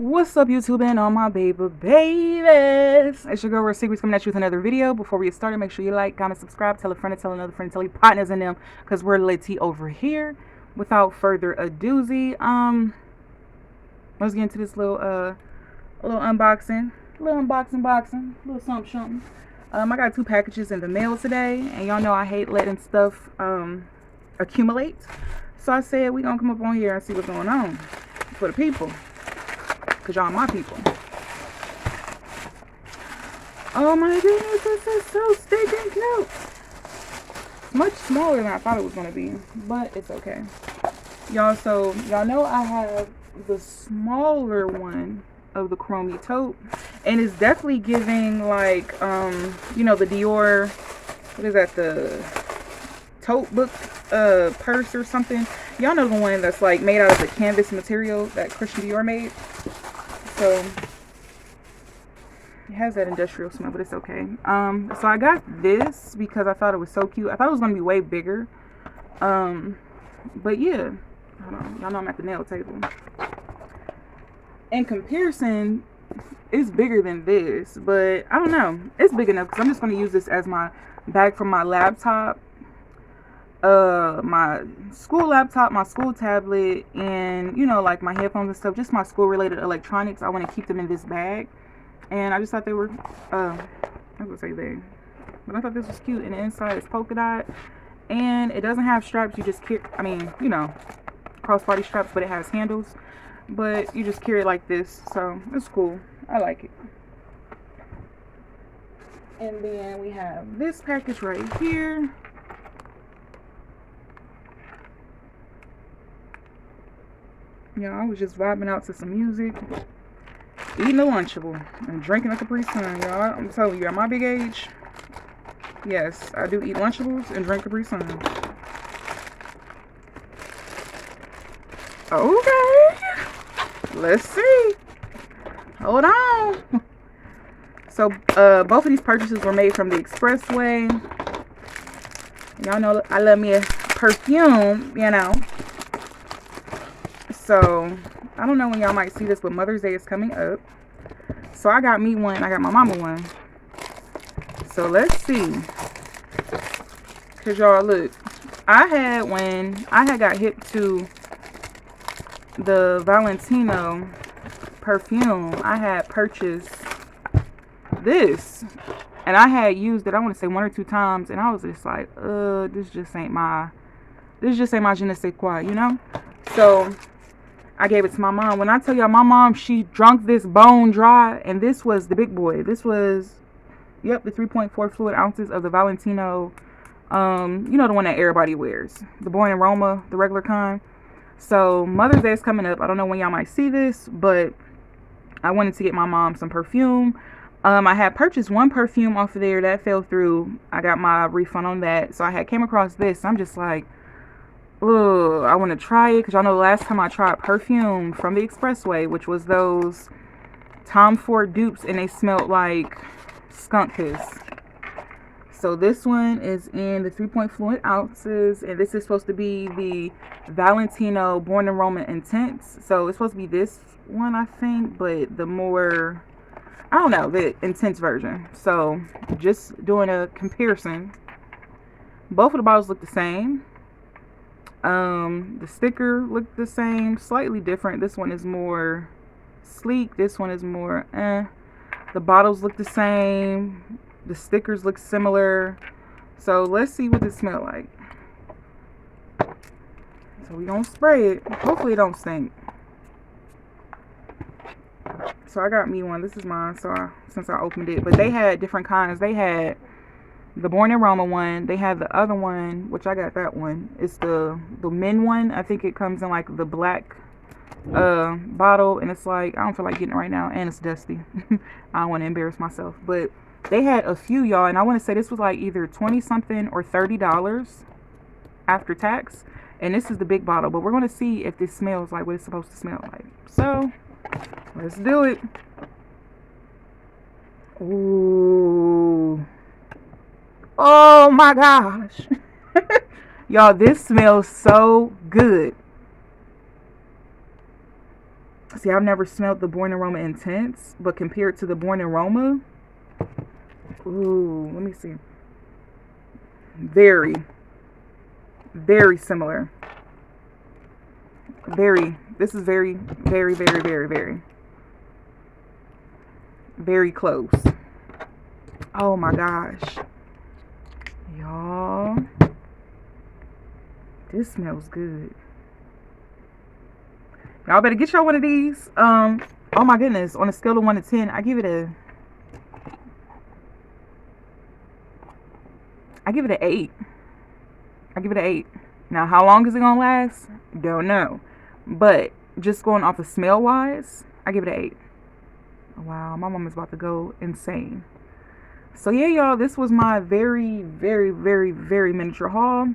What's up, YouTube and all my babies? It's your girl, Rare Secrets, coming at you with another video. Before we get started, make sure you like, comment, subscribe, tell a friend, tell another friend, tell your partners and them, because we're litty over here. Without further ado, let's get into this little unboxing. Little something. I got 2 packages in the mail today, and y'all know I hate letting stuff accumulate. So I said we gonna come up on here and see what's going on for the people. Because y'all my people. Oh my goodness, this is so stinking cute. It's much smaller than I thought it was going to be. But it's okay. Y'all, so y'all know I have the smaller one of the Chromie tote. And it's definitely giving like, you know, the Dior, what is that, the tote book purse or something. Y'all know the one that's like made out of the canvas material that Christian Dior made. So it has that industrial smell, but it's okay. So I got this because I thought it was so cute. I thought it was gonna be way bigger. But yeah, hold on. Y'all know I'm at the nail table. In comparison, it's bigger than this, but I don't know. It's big enough because I'm just gonna use this as my bag for my laptop, my school laptop, my school tablet, and you know, like my headphones and stuff, just my school related electronics. I want to keep them in this bag, and I just thought they were I was gonna say they, but I thought this was cute. And the inside is polka dot, and it doesn't have straps. You just carry, I mean, you know, crossbody straps, but it has handles, but you just carry it like this, so it's cool. I like it. And then we have this package right here. You know, I was just vibing out to some music, eating a Lunchable, and drinking a Capri Sun, y'all. I'm telling you, at my big age, yes, I do eat Lunchables and drink Capri Sun. Okay, let's see. Hold on. So, both of these purchases were made from the Expressway. Y'all know I love me a perfume, you know. So, I don't know when y'all might see this, but Mother's Day is coming up. So, I got me one. I got my mama one. So, let's see. Because, y'all, look. When I had got hip to the Valentino perfume, I had purchased this. And I had used it, I want to say 1 or 2 times. And I was just like, this just ain't my je ne sais quoi, you know? So I gave it to my mom. When I tell y'all, my mom, she drunk this bone dry, and this was the big boy. This was, yep, the 3.4 fluid ounces of the Valentino, you know, the one that everybody wears, the Born Aroma, the regular kind. So Mother's Day is coming up. I don't know when y'all might see this, but I wanted to get my mom some perfume. I had purchased one perfume off of there that fell through. I got my refund on that. So I had came across this. I'm just like, ugh, I want to try it, because y'all know the last time I tried perfume from the Expressway, which was those Tom Ford dupes, and they smelled like skunk piss. So this one is in the 3.4 fluid ounces, and this is supposed to be the Valentino Born Aroma Intense. So it's supposed to be this one, I think, but the more, I don't know, the intense version. So just doing a comparison. Both of the bottles look the same. The sticker looked the same, slightly different. This one is more sleek. This one is more The bottles look the same. The stickers look similar. So let's see what this smells like. So we gonna spray it. Hopefully it don't stink. So I got me one. This is mine. So since I opened it, but they had different kinds. They had the Born Aroma one. They had the other one, which I got that one. It's the men one. I think it comes in like the black bottle, and it's like, I don't feel like getting it right now, and it's dusty. I don't want to embarrass myself, but they had a few, y'all, and I want to say this was like either 20 something or $30 after tax, and this is the big bottle. But we're going to see if this smells like what it's supposed to smell like. So let's do it. Ooh. Oh my gosh. Y'all, this smells so good. See, I've never smelled the Born Aroma Intense, but compared to the Born Aroma, ooh, let me see. Very, very similar. This is very, very, very, very, very, very close. Oh my gosh. Y'all, this smells good. Y'all better get y'all one of these. Oh my goodness, on a scale of 1 to 10, I give it an 8. I give it an 8. Now, how long is it gonna last? Don't know. But just going off the smell wise, I give it an 8. Wow, my mom is about to go insane. So yeah, y'all, this was my very, very, very, very miniature haul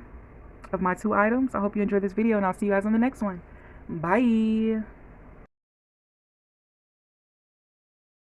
of my 2 items. I hope you enjoyed this video, and I'll see you guys on the next one. Bye.